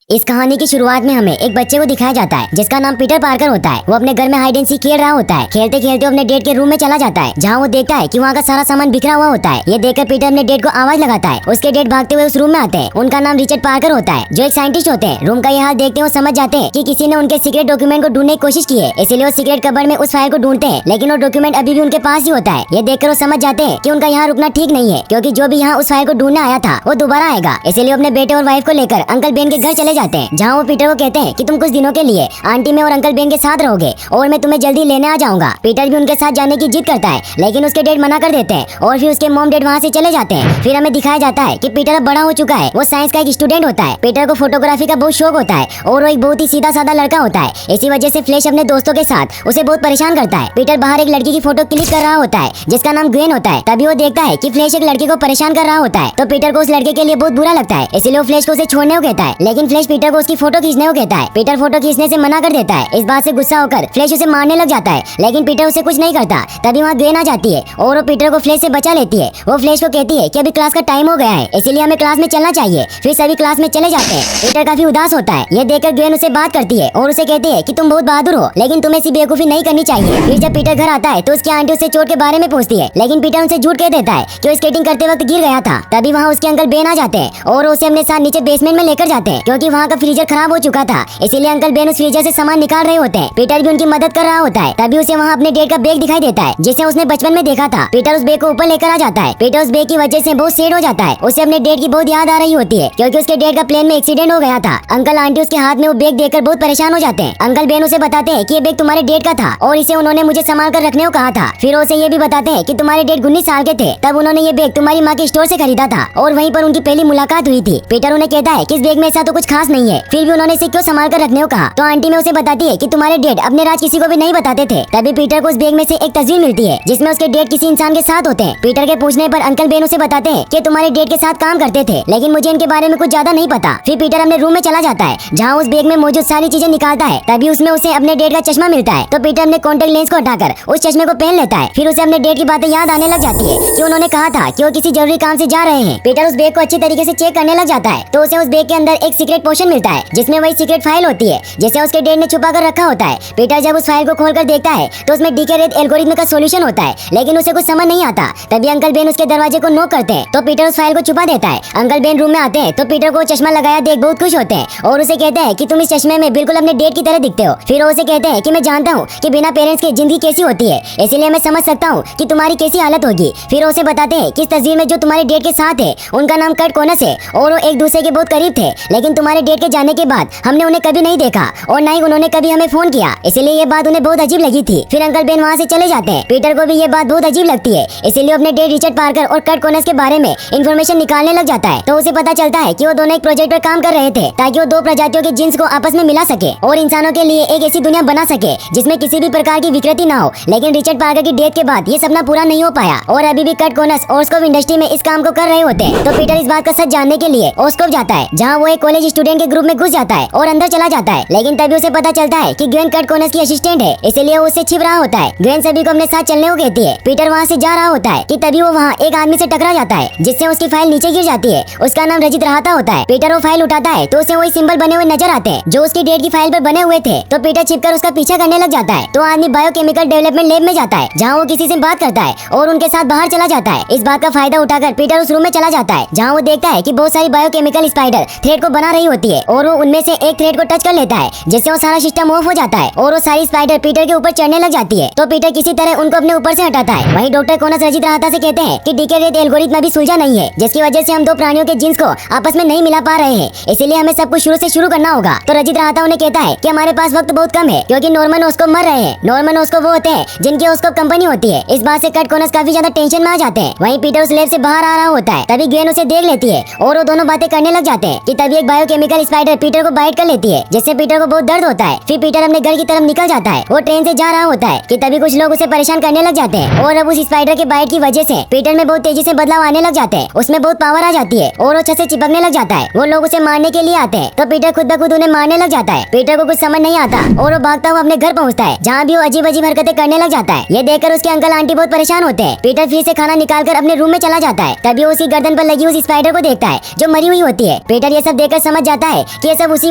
इस कहानी की शुरुआत में हमें एक बच्चे को दिखाया जाता है जिसका नाम पीटर पार्कर होता है। वो अपने घर में हाइड एंड सीक खेल रहा होता है। खेलते खेलते अपने डेट के रूम में चला जाता है जहाँ वो देखता है कि वहाँ का सारा सामान बिखरा हुआ होता है। ये देखकर पीटर अपने डेट को आवाज लगाता है। उसके डेट भागते हुए उस रूम में आते हैं। उनका नाम रिचर्ड पार्कर होता है जो एक साइंटिस्ट होते हैं। रूम का ये हाल देखते वो समझ जाते हैं कि किसी ने उनके सीक्रेट डॉक्यूमेंट को ढूंढने की कोशिश की है, इसीलिए वो सीक्रेट कबर्ड में उस फाइल को ढूंढते हैं, लेकिन वो डॉक्यूमेंट अभी भी उनके पास ही होता है। ये देखकर वो समझ जाते हैं कि उनका यहाँ रुकना ठीक नहीं है, क्योंकि जो भी यहाँ उस फाइल को ढूंढने आया था वो दोबारा आएगा। इसीलिए अपने बेटे और वाइफ को लेकर अंकल बेन के घर चले जाते हैं, जहाँ वो पीटर को कहते हैं कि तुम कुछ दिनों के लिए आंटी में और अंकल बेन के साथ रहोगे और मैं तुम्हें जल्दी लेने आ जाऊंगा। पीटर भी उनके साथ जाने की जिद करता है, लेकिन उसके डैड मना कर देते हैं और फिर उसके मॉम डैड वहाँ से चले जाते हैं। फिर हमें दिखाया जाता है कि पीटर अब बड़ा हो चुका है। वो साइंस का एक स्टूडेंट होता है। पीटर को फोटोग्राफी का बहुत शौक होता है और वो एक बहुत ही सीधा साधा लड़का होता है। इसी वजह से फ्लैश अपने दोस्तों के साथ उसे बहुत परेशान करता है। पीटर बाहर एक लड़की की फोटो क्लिक कर रहा होता है जिसका नाम ग्वेन होता है। तभी वो देखता है कि फ्लैश एक लड़के को परेशान कर रहा होता है, तो पीटर को उस लड़के के लिए बहुत बुरा लगता है। इसलिए वो फ्लैश को उसे छोड़ने को कहता है, लेकिन फ्लैश पीटर को उसकी फोटो खींचने को कहता है। पीटर फोटो खींचने से मना कर देता है। इस बात से गुस्सा होकर फ्लैश उसे मारने लग जाता है, लेकिन पीटर उसे कुछ नहीं करता। तभी वहाँ ग्वेन आ जाती है और वो पीटर को फ्लैश से बचा लेती है। वो फ्लैश को कहती है कि अभी क्लास का टाइम हो गया है, इसीलिए हमें क्लास में चलना चाहिए। फिर सभी क्लास में चले जाते हैं। पीटर काफी उदास होता है। ये देखकर ग्वेन उसे बात करती है और उसे कहती है कि तुम बहुत बहादुर हो, लेकिन तुम्हें ऐसी बेवकूफी नहीं करनी चाहिए। फिर जब पीटर घर आता है तो उसकी आंटी उसे चोट के बारे में पूछती है, लेकिन पीटर उसे झूठ कह देता है कि वो स्केटिंग करते वक्त गिर गया था। तभी वहाँ उसके अंकल बेन आ जाते हैं और उसे अपने साथ नीचे बेसमेंट में लेकर जाते हैं, क्योंकि वहाँ का फ्रीजर खराब हो चुका था। इसीलिए अंकल बेन उस फ्रीजर से सामान निकाल रहे होते हैं। पीटर भी उनकी मदद कर रहा होता है। तभी उसे वहाँ अपने डैड का बैग दिखाई देता है जिसे उसने बचपन में देखा था। पीटर उस बैग को ऊपर लेकर आ जाता है। पीटर उस बैग की वजह से बहुत सैड हो जाता है। उसे अपने डैड की बहुत याद आ रही होती है, क्योंकि उसके डैड का प्लेन में एक्सीडेंट हो गया था। अंकल आंटी उसके हाथ में वो बैग देखकर बहुत परेशान हो जाते हैं। अंकल बेन उसे बताते हैं कि ये बैग तुम्हारे डैड का था और इसे उन्होंने मुझे संभाल कर रखने को कहा था। फिर उसे ये भी बताते हैं कि तुम्हारे डैड 19 साल के थे तब उन्होंने ये बैग तुम्हारी माँ के स्टोर से खरीदा था और वहीं पर उनकी पहली मुलाकात हुई थी। पीटर उन्हें कहता है कि इस बैग में ऐसा तो कुछ खास नहीं है, फिर भी उन्होंने इसे क्यों संभाल कर रखने को कहा। तो आंटी में उसे बताती है कि तुम्हारे डैड अपने राज किसी को भी नहीं बताते थे। तभी पीटर को उस बैग में से एक तस्वीर मिलती है जिसमें उसके डैड किसी इंसान के साथ होते हैं। पीटर के पूछने पर अंकल बेन उसे बताते हैं कि तुम्हारे डैड के साथ काम करते थे, लेकिन मुझे इनके बारे में कुछ ज्यादा नहीं पता। फिर पीटर अपने रूम में चला जाता है जहाँ उस बैग में मौजूद सारी चीजें निकालता है। तभी उसमें उसे अपने डैड का चश्मा मिलता है, तो पीटर अपने कॉन्टेक्ट लेंस को हटाकर उस चश्मे को पहन लेता है। फिर उसे अपने डैड की बातें याद आने लग जाती है कि उन्होंने कहा था कि वो किसी जरूरी काम से जा रहे हैं। पीटर उस बैग को अच्छी तरीके से चेक करने लग जाता है, तो उसे उस बैग के अंदर एक सीक्रेट पोर्शन मिलता है जिसमें वही सीक्रेट फाइल होती है जिसे उसके डैड ने छुपा कर रखा होता है। पीटर जब उस फाइल को खोलकर देखता है तो उसमें डीकेरेट एल्गोरिथम का सॉल्यूशन होता है, लेकिन उसे कुछ समझ नहीं आता। तभी अंकल बेन उसके दरवाजे को नॉक करते हैं, तो पीटर उस फाइल को छुपा देता है। अंकल बेन रूम में आते हैं तो पीटर को चश्मा लगाया देख बहुत खुश होते हैं और उसे कहते हैं कि तुम इस चश्मे में बिल्कुल अपने डैड की तरह दिखते हो। फिर वो उसे कहते हैं कि मैं जानता हूँ कि बिना पेरेंट्स की जिंदगी कैसी होती है, इसीलिए मैं समझ सकता हूँ कि तुम्हारी कैसी हालत होगी। फिर उसे बताते हैं कि इस तस्वीर में जो तुम्हारे डैड के साथ है उनका नाम कर्ट कोनस है और वो एक दूसरे के बहुत करीब थे, लेकिन तुम्हारे डैड के जाने के बाद हमने उन्हें कभी नहीं देखा और न ही उन्होंने कभी हमें फोन किया, इसीलिए ये बात उन्हें बहुत अजीब लगी थी। फिर अंकल बेन वहाँ से चले जाते हैं। पीटर को भी ये बात बहुत अजीब लगती है, इसीलिए अपने डैड रिचर्ड पार्कर और कर्ट कोनस के बारे में इंफॉर्मेशन निकालने लग जाता है। तो उसे पता चलता है कि वो दोनों एक प्रोजेक्ट पर काम कर रहे थे ताकि वो दो प्रजातियों के जीन्स को आपस में मिला सके और इंसानों के लिए एक ऐसी दुनिया बना सके जिसमें किसी भी प्रकार की विकृति ना हो। लेकिन रिचर्ड पार्कर की डेथ के बाद ये सपना पूरा नहीं हो पाया और अभी भी कर्ट कोनस ऑस्कोप इंडस्ट्री में इस काम को कर रहे होते हैं। तो पीटर इस बात का सच जानने के लिए ऑस्कोप जाता है, जहाँ वो एक कॉलेज स्टूडेंट के ग्रुप में घुस जाता है और अंदर चला जाता है। लेकिन तभी उसे पता चलता है कि ग्वेन कर्ट कोनस की असिस्टेंट है, इसीलिए वो उससे छिप रहा होता है। ग्वेन सभी को अपने साथ चलने को कहती है। पीटर वहाँ से जा रहा होता है कि तभी वो वहाँ एक आदमी से टकरा जाता है जिससे उसकी फाइल नीचे गिर जाती है। उसका नाम रजित रहाता होता है। पीटर वो फाइल उठाता है तो उसे वही सिंबल बने हुए नजर आते हैं जो उसकी डेट की फाइल पर बने हुए थे। तो पीटर छिपकर उसका पीछा करने लग जाता है। तो आदमी बायोकेमिकल डेवलपमेंट लैब में जाता है जहाँ वो किसी से बात करता है और उनके साथ बाहर चला जाता है। इस बात का फायदा उठाकर पीटर उस रूम में चला जाता है जहाँ वो देखता है कि बहुत सारी बायोकेमिकल स्पाइडर थ्रेड को बना रही होती है और वो उनमें से एक थ्रेड को टच कर लेता है जिससे वो सारा सिस्टम ऑफ हो जाता है और वो सारी स्पाइडर पीटर के ऊपर चढ़ने लग जाती है। तो पीटर किसी तरह उनको अपने ऊपर से हटाता है। वहीं डॉक्टर कोनस रजित रहाता से कहते हैं कि डीकेरेट एल्गोरिथम अभी सुलझा नहीं है, जिसकी वजह से हम दो प्राणियों के जीन्स को आपस में नहीं मिला पा रहे हैं, इसीलिए हमें सब कुछ शुरू से शुरू करना होगा। तो रजित रहाता उन्हें कहता है कि हमारे पास वक्त बहुत कम है क्योंकि नॉर्मन ऑस्कोप मर रहे हैं। नॉर्मन ऑस्कोप वो होते हैं जिनकी ऑस्कोप कंपनी होती है। इस बात से कर्ट कोनस काफी ज्यादा टेंशन में आ जाते हैं। वहीं पीटर उस लैब से बाहर आ रहा होता है। तभी ग्वेन उसे देख लेती है और वो दोनों बातें करने लग जाते हैं कि तभी एक बायोकेमिकल स्पाइडर पीटर को बाइट कर लेती है जिससे पीटर को बहुत दर्द होता है। फिर पीटर अपने घर की तरफ निकल जाता है। वो ट्रेन से जा रहा होता है कि तभी कुछ लोग उसे परेशान करने लग जाते हैं और अब उस स्पाइडर के बाइट की वजह से पीटर में बहुत तेजी से बदलाव आने लग जाते हैं। उसमें बहुत पावर आ जाती है और वो छत से चिपकने लग जाता है। वो लोग उसे मारने के लिए आते हैं तो पीटर खुद ब खुद उन्हें मारने लग जाता है। पीटर को कुछ समझ नहीं आता और वो भागता हुआ अपने घर पहुंचता है जहाँ भी वो अजीब अजीब हरकतें करने लग जाता है। ये देखकर उसके अंकल आंटी बहुत परेशान होते हैं। पीटर फ्रिज से खाना निकालकर अपने रूम में चला जाता है। तभी वो उसकी गर्दन पर लगी उस स्पाइडर को देखता है जो मरी हुई होती है। पीटर ये सब देखकर समझ जाता जाता है कि ये सब उसी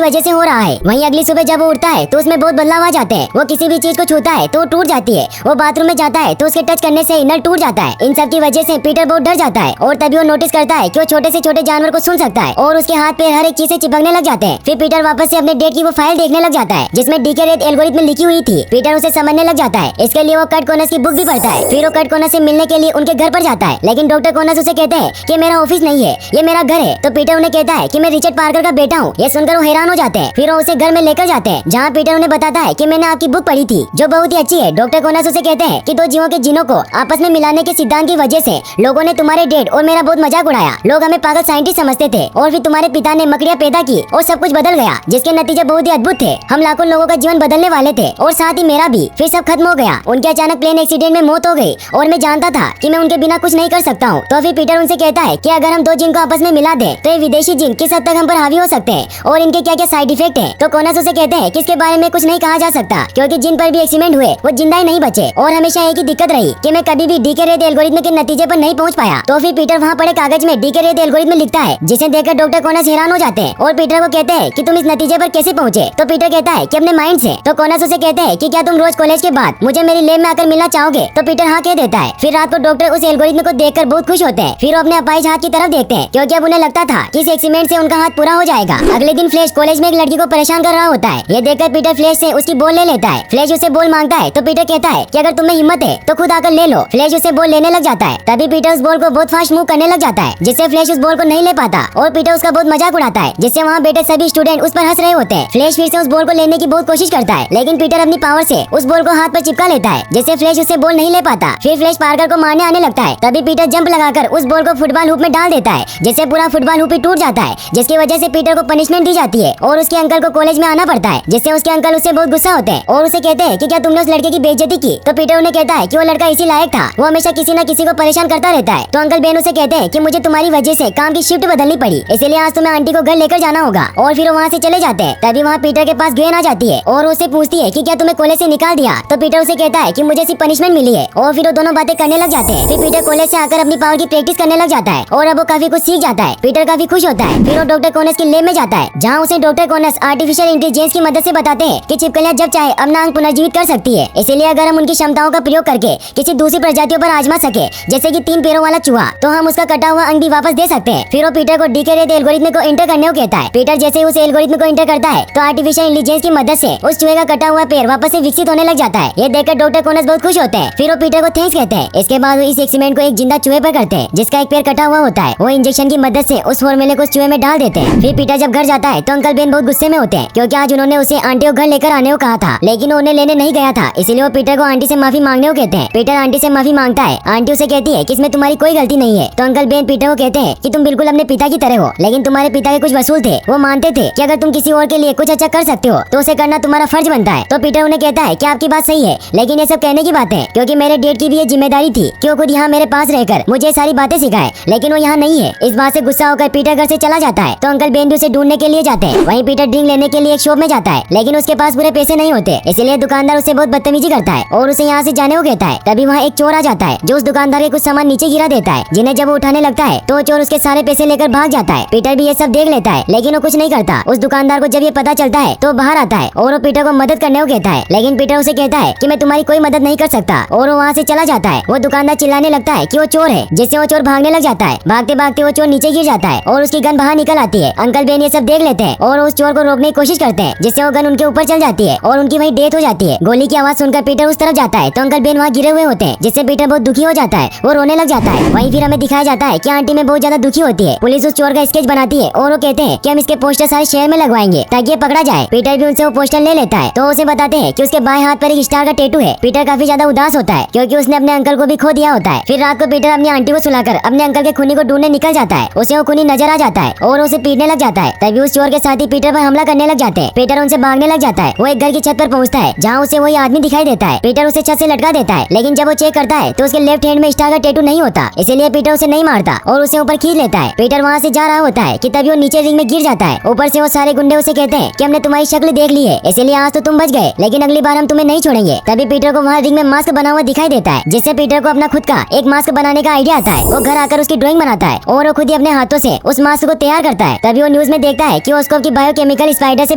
वजह से हो रहा है। वहीं अगली सुबह जब वो उठता है तो उसमें बहुत बदलाव आ जाते हैं। वो किसी भी चीज को छूता है तो वो टूट जाती है। वो बाथरूम में जाता है तो उसके टच करने से नल टूट जाता है। इन सब की वजह से पीटर बहुत डर जाता है और तभी वो नोटिस करता है कि वो छोटे से छोटे जानवर को सुन सकता है और उसके हाथ पैर हर एक चीज से चिपकने लग जाते हैं। फिर पीटर वापस से अपने डेट की वो फाइल देखने लग जाता है जिसमें डीके रेट एल्गोरिथम में लिखी हुई थी। पीटर उसे समझने लग जाता है। इसके लिए वो कट कोनस की बुक भी पढ़ता है। फिर वो कट कोनस से मिलने के लिए उनके घर पर जाता है, लेकिन डॉक्टर कोनस उसे कहते हैं कि मेरा ऑफिस नहीं है, ये मेरा घर है। तो पीटर उन्हें कहता है कि मैं रिचर्ड पार्कर का बेटा हूँ। ये सुनकर वो हैरान हो जाते हैं। फिर वो उसे घर में लेकर जाते हैं जहाँ पीटर उन्हें बताता है कि मैंने आपकी बुक पढ़ी थी जो बहुत ही अच्छी है। डॉक्टर कोनस उसे कहते हैं कि दो जीवों के जीनों को आपस में मिलाने के सिद्धांत की वजह से लोगों ने तुम्हारे डैड और मेरा बहुत मजाक उड़ाया। लोग हमें पागल साइंटिस्ट समझते थे और फिर तुम्हारे पिता ने मकड़ियाँ पैदा की और सब कुछ बदल गया, जिसके नतीजे बहुत ही अद्भुत थे। हम लाखों लोगों का जीवन बदलने वाले थे और साथ ही मेरा भी। फिर सब खत्म हो गया। उनके अचानक प्लेन एक्सीडेंट में मौत हो गई और मैं जानता था कि मैं उनके बिना कुछ नहीं कर सकता हूँ। तो फिर पीटर उनसे कहता है कि अगर हम दो जिन को आपस में मिला दें तो ये विदेशी जिन किस हद तक हम पर हावी हो सकते हैं और इनके क्या क्या साइड इफेक्ट है। तो कोनस उसे कहते हैं कि इसके बारे में कुछ नहीं कहा जा सकता क्योंकि जिन पर भी एक्सीडेंट हुए वो जिंदा ही नहीं बचे और हमेशा एक ही दिक्कत रही कि मैं कभी भी डीके रेट एल्गोरिथम के नतीजे पर नहीं पहुंच पाया। तो फिर पीटर वहाँ पड़े कागज में डीके रेट एल्गोरिथम लिखता है जिसे देखकर डॉक्टर कोनस हैरान हो जाते हैं और पीटर को कहते हैं कि तुम इस नतीजे पर कैसे पहुँचे। तो पीटर कहता है कि अपने माइंड से। तो कोनस उसे कहते हैं कि क्या तुम रोज कॉलेज के बाद मुझे मेरी लैब में आकर मिलना चाहोगे। तो पीटर हाँ कह देता है। फिर रात को डॉक्टर उस एल्गोरिथम को देखकर बहुत खुश होते हैं। फिर वो अपने अपाहिज हाथ की तरफ देखते हैं क्योंकि अब उन्हें लगता था कि इस एक्सीडेंट से उनका हाथ पूरा हो जाएगा। अगले दिन फ्लैश कॉलेज में एक लड़की को परेशान कर रहा होता है। ये देखकर पीटर फ्लैश से उसकी बॉल ले लेता है। फ्लैश उसे बॉल मांगता है तो पीटर कहता है कि अगर तुम्हें हिम्मत है तो खुद आकर ले लो। फ्लैश उसे बॉल लेने लग जाता है। तभी पीटर उस बॉल को बहुत फास्ट मूव करने लग जाता है जिससे फ्लैश उस बॉल को नहीं ले पाता और पीटर उसका बहुत मजाक उड़ाता है जिससे वहाँ बैठे सभी स्टूडेंट उस पर हंस रहे होते हैं। फ्लैश फिर से उस बॉल को लेने की बहुत कोशिश करता है लेकिन पीटर अपनी पावर से उस बॉल को हाथ पर चिपका लेता है जिससे फ्लैश उसे बॉल नहीं ले पाता। फिर फ्लैश पार्कर को मारने आने लगता है। तभी पीटर जंप लगाकर उस बॉल को फुटबॉल हुप में डाल देता है जिससे पूरा फुटबॉल हुप ही टूट जाता है, जिसकी वजह से पीटर को पनिशमेंट दी जाती है और उसके अंकल को कॉलेज में आना पड़ता है जिससे उसके अंकल उससे बहुत गुस्सा होते हैं और उसे कहते हैं कि क्या तुमने उस लड़के की बेइज्जती की। तो पीटर उन्हें कहता है कि वो लड़का इसी लायक था, वो हमेशा किसी न किसी को परेशान करता रहता है। तो अंकल बेन उसे कहते हैं कि मुझे तुम्हारी वजह से काम की शिफ्ट बदलनी पड़ी, इसलिए आज तुम्हें आंटी को घर लेकर जाना होगा। और फिर वो वहाँ से चले जाते हैं। तभी वहाँ पीटर के पास ग्वेन आ जाती है और उसे पूछती है कि क्या तुम्हें कॉलेज से निकाल दिया। तो पीटर उसे कहता है कि मुझे सिर्फ पनिशमेंट मिली है और फिर वो दोनों बातें करने लग जाते हैं। फिर पीटर कॉलेज से आकर अपनी पावर की प्रैक्टिस करने लग जाता है और अब वो काफी कुछ सीख जाता है। पीटर काफी खुश होता है। फिर वो डॉक्टर कोनस की लैब में जाता है जहाँ उसे डॉक्टर कोनस आर्टिफिशियल इंटेलिजेंस की मदद से बताते हैं कि छिपकलियां जब चाहे अपना अंग पुनर्जीवित कर सकती है, इसलिए अगर हम उनकी क्षमताओं का प्रयोग करके किसी दूसरी प्रजातियों पर आजमा सके जैसे कि 3 पैरों वाला चूहा, तो हम उसका कटा हुआ अंग भी वापस दे सकते हैं। फिर वो पीटर को डीके रेट एल्गोरिथम को एंटर करने को कहता है। पीटर जैसे ही उस एल्गोरिथम को एंटर करता है तो आर्टिफिशियल इंटेलिजेंस की मदद से उस चूहे का कटा हुआ पैर वापस से विकसित होने लग जाता है। ये देखकर डॉक्टर कोनस बहुत खुश होते हैं। फिर वो पीटर को थैंक्स कहते हैं। इसके बाद वो इस एक्सपेरिमेंट को एक जिंदा चूहे पर करते हैं जिसका एक पैर कटा हुआ होता है। वो इंजेक्शन की मदद से उस फॉर्मूले को उस चूहे में डाल देते हैं। फिर पीटर जब घर जाता है तो अंकल बेन बहुत गुस्से में होते हैं क्योंकि आज उन्होंने उसे आंटी को घर लेकर आने को कहा था लेकिन उन्हें लेने नहीं गया था, इसलिए वो पीटर को आंटी से माफी मांगने को कहते हैं। पीटर आंटी से माफी मांगता है। आंटी उसे कहती है कि इसमें तुम्हारी कोई गलती नहीं है। तो अंकल बेन पीटर को कहते हैं कि तुम बिल्कुल अपने पिता की तरह हो, लेकिन तुम्हारे पिता के कुछ वसूल थे। वो मानते थे कि अगर तुम किसी और के लिए कुछ अच्छा कर सकते हो तो उसे करना तुम्हारा फर्ज बनता है। तो पीटर उन्हें कहता है कि आपकी बात सही है, लेकिन ये सब कहने की बात है क्योंकि मेरे डैड की भी ये जिम्मेदारी थी कि वो खुद यहाँ मेरे पास रहकर मुझे सारी बातें सिखाए, लेकिन वो यहाँ नहीं है। इस बात से गुस्सा होकर पीटर घर से चला जाता है। तो अंकल बेन भी उसे ढूंढने के लिए जाते हैं। वहीं पीटर ड्रिंक लेने के लिए एक शॉप में जाता है लेकिन उसके पास पूरे पैसे नहीं होते, इसलिए दुकानदार उससे बहुत बदतमीजी करता है और उसे यहाँ से जाने को कहता है। तभी वहाँ एक चोर आ जाता है जो उस दुकानदार के कुछ सामान नीचे गिरा देता है, जिन्हें जब वो उठाने लगता है तो चोर उसके सारे पैसे लेकर भाग जाता है। पीटर भी ये सब देख लेता है लेकिन वो कुछ नहीं करता। उस दुकानदार को जब ये पता चलता है तो बाहर आता है और वो पीटर को मदद करने को कहता है, लेकिन पीटर उसे कहता है कि मैं तुम्हारी कोई मदद नहीं कर सकता और वो वहाँ से चला जाता है। वो दुकानदार चिल्लाने लगता है कि वो चोर है, जिससे वो चोर भागने लग जाता है। भागते भागते वो चोर नीचे गिर जाता है और उसकी गन बाहर निकल आती है। अंकल बेन ये सब देख लेते हैं और उस चोर को रोकने की कोशिश करते हैं, जिससे वो गन उनके ऊपर चल जाती है और उनकी वहीं डेथ हो जाती है। गोली की आवाज सुनकर पीटर उस तरफ जाता है तो अंकल बेन वहाँ गिरे हुए होते हैं, जिससे पीटर बहुत दुखी हो जाता है। वो रोने लग जाता है। वहीं फिर हमें दिखाया जाता है कि आंटी में बहुत ज्यादा दुखी होती है। पुलिस उस चोर का स्केच बनाती है और वो कहते हैं कि हम इसके पोस्टर सारे शहर में लगवाएंगे ताकि ये पकड़ा जाए। पीटर भी उनसे वो पोस्टर ले लेता है तो उसे बताते हैं कि उसके बाएं हाथ पर एक स्टार का टैटू है। पीटर काफी ज्यादा उदास होता है क्योंकि उसने अपने अंकल को भी खो दिया होता है। फिर रात को पीटर अपनी आंटी को सुलाकर अपने अंकल के खूनी को ढूंढने निकल जाता है। उसे वो खूनी नजर आ जाता है और उसे पीटने लग जाता है। तभी उस चोर के साथी पीटर पर हमला करने लग जाते हैं। पीटर उनसे भागने लग जाता है। वो एक घर की छत पर पहुंचता है जहाँ उसे वही आदमी दिखाई देता है। पीटर उसे छत से लटका देता है, लेकिन जब वो चेक करता है तो उसके लेफ्ट हैंड में स्टार का टैटू नहीं होता, इसलिए पीटर उसे नहीं मारता और उसे ऊपर खींच लेता है। पीटर वहाँ से जा रहा होता है कि तभी वो नीचे रिंग में गिर जाता है। ऊपर से वो सारे गुंडे उसे कहते हैं कि हमने तुम्हारी शक्ल देख ली है, इसलिए आज तो तुम बच गए, लेकिन अगली बार हम तुम्हें नहीं छोड़ेंगे। तभी पीटर को वहाँ रिंग में मास्क बना हुआ दिखाई देता है, जिससे पीटर को अपना खुद का एक मास्क बनाने का आइडिया आता है। वो घर आकर उसकी ड्राइंग बनाता है और वो खुद ही अपने हाथों से उस मास्क को तैयार करता है। तभी वो न्यूज में में देखता है कि ऑस्कॉप की बायोकेमिकल स्पाइडर से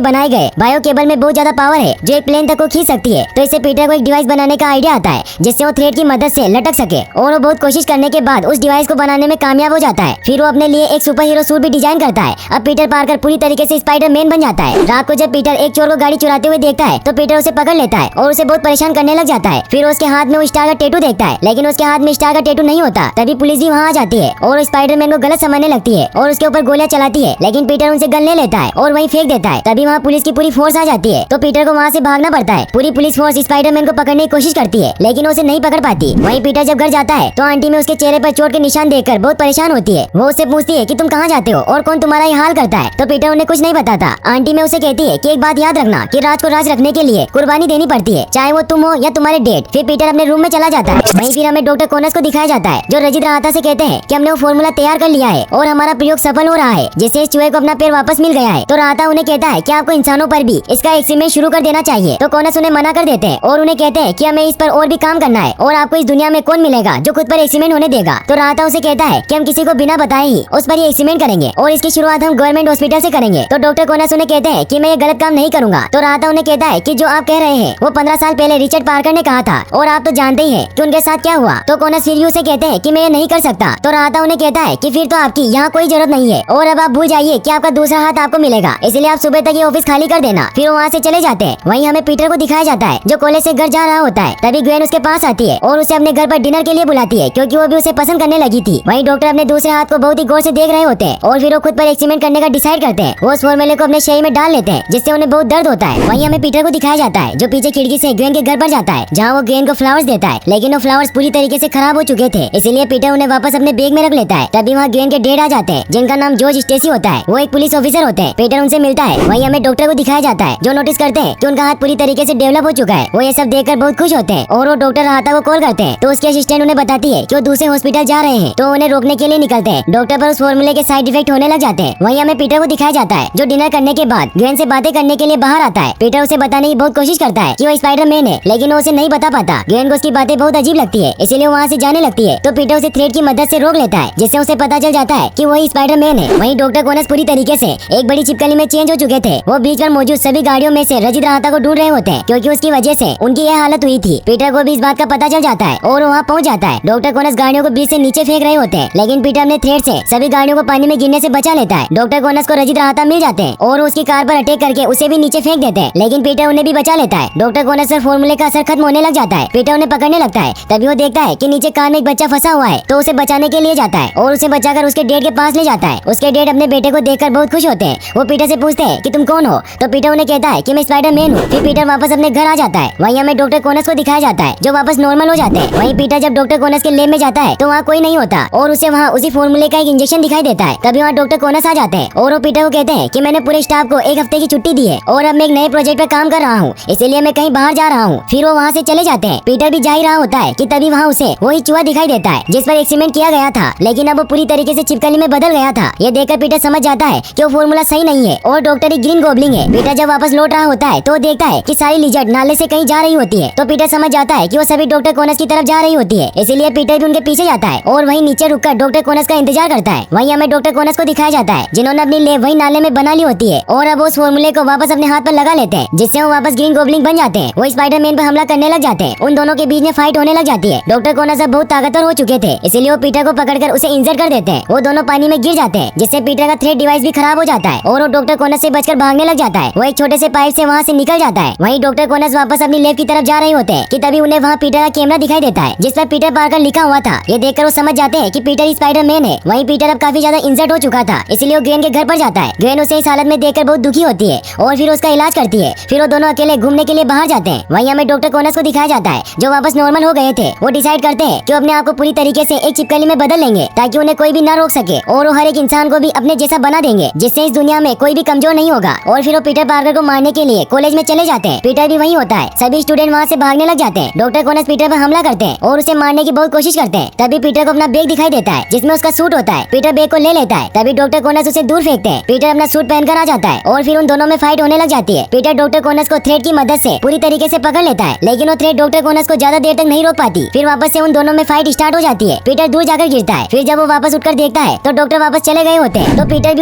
बनाए गए बायो केबल में बहुत ज्यादा पावर है जो एक प्लेन तक को खींच सकती है। तो इससे पीटर को एक डिवाइस बनाने का आइडिया आता है जिससे वो थ्रेड की मदद से लटक सके, और वो बहुत कोशिश करने के बाद उस डिवाइस को बनाने में कामयाब हो जाता है। फिर वो अपने लिए एक सुपर हीरो सूट भी डिजाइन करता है। अब पीटर पार्कर पूरी तरीके से स्पाइडर मैन बन जाता है। रात को जब पीटर एक चोर को गाड़ी चुराते हुए देखता है तो पीटर उसे पकड़ लेता है और उसे बहुत परेशान करने लग जाता है। फिर उसके हाथ में वो स्टार का टैटू देखता है, लेकिन उसके हाथ में स्टार का टैटू नहीं होता। तभी पुलिस भी वहाँ आ जाती है और स्पाइडर मैन को गलत समझने लगती है और उसके ऊपर गोलियां चलाती है, लेकिन पीटर उनसे गन ले लेता है और वहीं फेंक देता है। तभी वहाँ पुलिस की पूरी फोर्स आ जाती है तो पीटर को वहाँ से भागना पड़ता है। पूरी पुलिस फोर्स स्पाइडर मैन को पकड़ने की कोशिश करती है, लेकिन उसे नहीं पकड़ पाती। वहीं पीटर जब घर जाता है तो आंटी में उसके चेहरे पर चोट के निशान देखकर बहुत परेशान होती है। वो उससे पूछती है कि तुम कहाँ जाते हो और कौन तुम्हारा ये हाल करता है। तो पीटर उन्हें कुछ नहीं बताता। आंटी में उसे कहती है कि एक बात याद रखना कि राज को राज रखने के लिए कुर्बानी देनी पड़ती है, चाहे वो तुम हो या तुम्हारे डेट। फिर पीटर अपने रूम में चला जाता है। वहीं फिर हमें डॉक्टर कोनस को दिखाया जाता है जो रजित राहता से कहते हैं कि हमने वो फॉर्मूला तैयार कर लिया है और हमारा प्रयोग सफल हो रहा है, जिससे इस चूहे को अपना पैर वापस मिल गया है। तो राहता उन्हें कहता है कि आपको इंसानों पर भी इसका एक्सपेरिमेंट शुरू कर देना चाहिए। तो कोनस उन्हें मना कर देते हैं और उन्हें कहते हैं कि हमें इस पर और भी काम करना है और आपको इस दुनिया में कौन मिलेगा जो खुद पर एक्सपेरिमेंट होने देगा। तो राहता उसे कहता है कि हम किसी को बिना बताए ही उस पर ये एक्सपेरिमेंट करेंगे और इसकी शुरुआत हम गवर्नमेंट हॉस्पिटल से करेंगे। तो डॉक्टर कोनस उन्हें कहते हैं कि मैं ये गलत काम नहीं करूंगा। तो राहता उन्हें कहता है कि जो आप कह रहे हैं वो 15 साल पहले रिचर्ड पार्कर ने कहा था और आप तो जानते ही हैं कि उनके साथ क्या हुआ। तो कोनस फिर से कहते हैं कि मैं ये नहीं कर सकता। तो राहता उन्हें कहता है कि फिर तो आपकी यहाँ कोई जरूरत नहीं है और अब आप भूल जाइए कि आपका दूसरा हाथ आपको मिलेगा, इसलिए आप सुबह तक ये ऑफिस खाली कर देना। फिर वो वहाँ से चले जाते हैं। वहीं हमें पीटर को दिखाया जाता है जो कॉलेज से घर जा रहा होता है। तभी ग्वेन उसके पास आती है और उसे अपने घर पर डिनर के लिए बुलाती है क्योंकि वो भी उसे पसंद करने लगी थी। वहीं डॉक्टर अपने दूसरे हाथ को बहुत ही गौर से देख रहे होते हैं और फिर वो खुद पर एक्सपेरिमेंट करने का डिसाइड करते हैं। वो उस फॉर्मूले को अपने शरीर में डाल लेते हैं जिससे उन्हें बहुत दर्द होता है। वहीं हमें पीटर को दिखाया जाता है जो पीछे खिड़की से ग्वेन के घर पर जाता है जहाँ वो ग्वेन को फ्लावर्स देता है, लेकिन वो फ्लावर्स पूरी तरीके से खराब हो चुके थे, इसलिए पीटर उन्हें वापस अपने बैग में रख लेता है। तभी वहाँ ग्वेन के डैड आ जाते हैं जिनका नाम जॉर्ज स्टेसी होता है। वो एक पुलिस ऑफिसर होते हैं। पीटर उनसे मिलता है। वहीं हमें डॉक्टर को दिखाया जाता है जो नोटिस करते हैं कि उनका हाथ पूरी तरीके से डेवलप हो चुका है। वो ये सब देखकर बहुत खुश होते हैं और वो डॉक्टर राहता को कॉल करते हैं। तो उसके असिस्टेंट उन्हें बताती है कि वो दूसरे हॉस्पिटल जा रहे हैं, तो उन्हें रोकने के लिए निकलते हैं। डॉक्टर पर उस फॉर्मूले के साइड इफेक्ट होने लग जाते हैं। वहीं हमें पीटर को दिखाया जाता है जो डिनर करने के बाद ग्वेन से बातें करने के लिए बाहर आता है। पीटर उसे बताने की बहुत कोशिश करता है कि वो स्पाइडर मैन है, लेकिन वो उसे नहीं बता पाता। ग्वेन को उसकी बातें बहुत अजीब लगती है, इसीलिए वहाँ से जाने लगती है। तो पीटर उसे थ्रेड की मदद से रोक लेता है जिससे उसे पता चल जाता है कि वही स्पाइडर मैन है। वहीं डॉक्टर कोनस पूरी तरीके से एक बड़ी छिपकली में चेंज हो चुके थे। वो बीच पर मौजूद सभी गाड़ियों में से रजित राहता को ढूंढ रहे होते हैं क्योंकि उसकी वजह से उनकी यह हालत हुई थी। पीटर को भी इस बात का पता चल जाता है और वहाँ पहुँच जाता है। डॉक्टर कोनस गाड़ियों को ब्रिज से नीचे फेंक रहे होते हैं, लेकिन पीटर अपने थ्रेड से सभी गाड़ियों को पानी में गिरने से बचा लेता है। डॉक्टर कोनस को रजित राहता मिल जाते हैं और उसकी कार पर अटैक करके उसे भी नीचे फेंक देते हैं, लेकिन पीटर उन्हें भी बचा लेता है। डॉक्टर कोनस पर फॉर्मूले का असर खत्म होने लग जाता है। पीटर उन्हें पकड़ने लगता है। तभी वो देखता है कि नीचे कार में एक बच्चा फंसा हुआ है, तो उसे बचाने के लिए जाता है और उसे बचाकर उसके डैड के पास ले जाता है। उसके डैड अपने बेटे को देखकर बहुत खुश होते हैं। वो पीटर से पूछते हैं कि तुम कौन हो। तो पीटर उन्हें कहता है कि मैं स्पाइडर मैन हूँ। फिर पीटर वापस अपने घर आ जाता है। वहीं हमें डॉक्टर कोनस को दिखाया जाता है जो वापस नॉर्मल हो जाते हैं। वहीं पीटर जब डॉक्टर कोनस के लैब में जाता है तो वहाँ कोई नहीं होता और उसे वहाँ उसी फॉर्मूले का एक इंजेक्शन दिखाई देता है। तभी वहाँ डॉक्टर कोनस आ जाते हैं और वो पीटर को कहते हैं कि मैंने पूरे स्टाफ को एक हफ्ते की छुट्टी दी है और अब मैं एक नए प्रोजेक्ट पर काम कर रहा हूँ, इसलिए मैं कहीं बाहर जा रहा हूँ। फिर वो वहाँ से चले जाते हैं। पीटर भी जा ही रहा होता है कि तभी वहाँ उसे वही चूहा दिखाई देता है जिस पर एक्सपेरिमेंट किया गया था, लेकिन अब वो पूरी तरीके से छिपकली में बदल गया था। ये देखकर पीटर समझ जाता है कि वो फॉर्मूला सही नहीं है और डॉक्टर एक ग्रीन गॉब्लिन है। पीटर जब वापस लौट रहा होता है तो वो देखता है कि सारी लिजर्ड नाले से कहीं जा रही होती है। तो पीटर समझ जाता है कि वो सभी डॉक्टर कोनस की तरफ जा रही होती है, इसीलिए पीटर भी उनके पीछे जाता है और वहीं नीचे रुककर डॉक्टर कोनस का इंतजार करता है। वहीं हमें डॉक्टर कोनस को दिखाया जाता है जिन्होंने अपनी लेब वही नाले में बना ली होती है और अब उस फॉर्मूले को वापस अपने हाथ पर लगा लेते हैं जिससे वो वापस ग्रीन गॉब्लिन बन जाते हैं। वो स्पाइडर मैन पर हमला करने लग जाते हैं। उन दोनों के बीच में फाइट होने लग जाती है। डॉक्टर कोनस अब बहुत ताकतवर हो चुके थे, इसीलिए वो पीटर को पकड़कर उसे इंजर कर देते हैं। वो दोनों पानी में गिर जाते हैं जिससे पीटर का थ्रेड डिवाइस भी खराब हो जाता है और वो डॉक्टर कोनस से बचकर भागने लग जाता है। वो एक छोटे से पाइप से वहाँ से निकल जाता है। वहीं डॉक्टर कोनस वापस अपनी लेब की तरफ जा रहे होते हैं कि तभी उन्हें वहाँ पीटर का कैमरा दिखाई देता है जिस पर पीटर पार्कर लिखा हुआ था। ये देखकर वो समझ जाते हैं कि पीटर स्पाइडर मैन है। वहीं पीटर अब काफी ज्यादा इंजर्ड हो चुका था, इसलिए वो ग्वेन के घर पर जाता है। ग्वेन उसे इस हालत में देखकर बहुत दुखी होती है और फिर उसका इलाज करती है। फिर वो दोनों अकेले घूमने के लिए बाहर जाते हैं। वहीं हमें डॉक्टर कोनस को दिखाया जाता है जो वापस नॉर्मल हो गए थे। वो डिसाइड करते हैं कि वो अपने आप को पूरी तरीके से एक छिपकली में बदल लेंगे ताकि उन्हें कोई भी ना रोक सके और वो हर एक इंसान को भी अपने जैसा बना देंगे जिससे इस दुनिया में कोई भी कमजोर नहीं होगा। और फिर वो पीटर पार्कर को मारने के लिए कॉलेज में चले जाते हैं। पीटर भी वहीं होता है। सभी स्टूडेंट वहाँ से भागने लग जाते हैं। डॉक्टर कोनस पीटर पर हमला करते हैं और उसे मारने की बहुत कोशिश करते हैं। तभी पीटर को अपना बैग दिखाई देता है जिसमें उसका सूट होता है। पीटर बैग को ले लेता है। तभी डॉक्टर कोनस उसे दूर फेंकते हैं। पीटर अपना सूट पहनकर आ जाता है और फिर उन दोनों में फाइट होने लग जाती है। पीटर डॉक्टर कोनस को थ्रेड की मदद से पूरी तरीके से पकड़ लेता है, लेकिन वो थ्रेड डॉक्टर कोनस को ज्यादा देर तक नहीं रोक पाती। फिर वापस से उन दोनों में फाइट स्टार्ट हो जाती है। पीटर दूर जाकर गिरता है। फिर जब वो वापस उठकर देखता है तो डॉक्टर वापस चले गए होते हैं। तो पीटर भी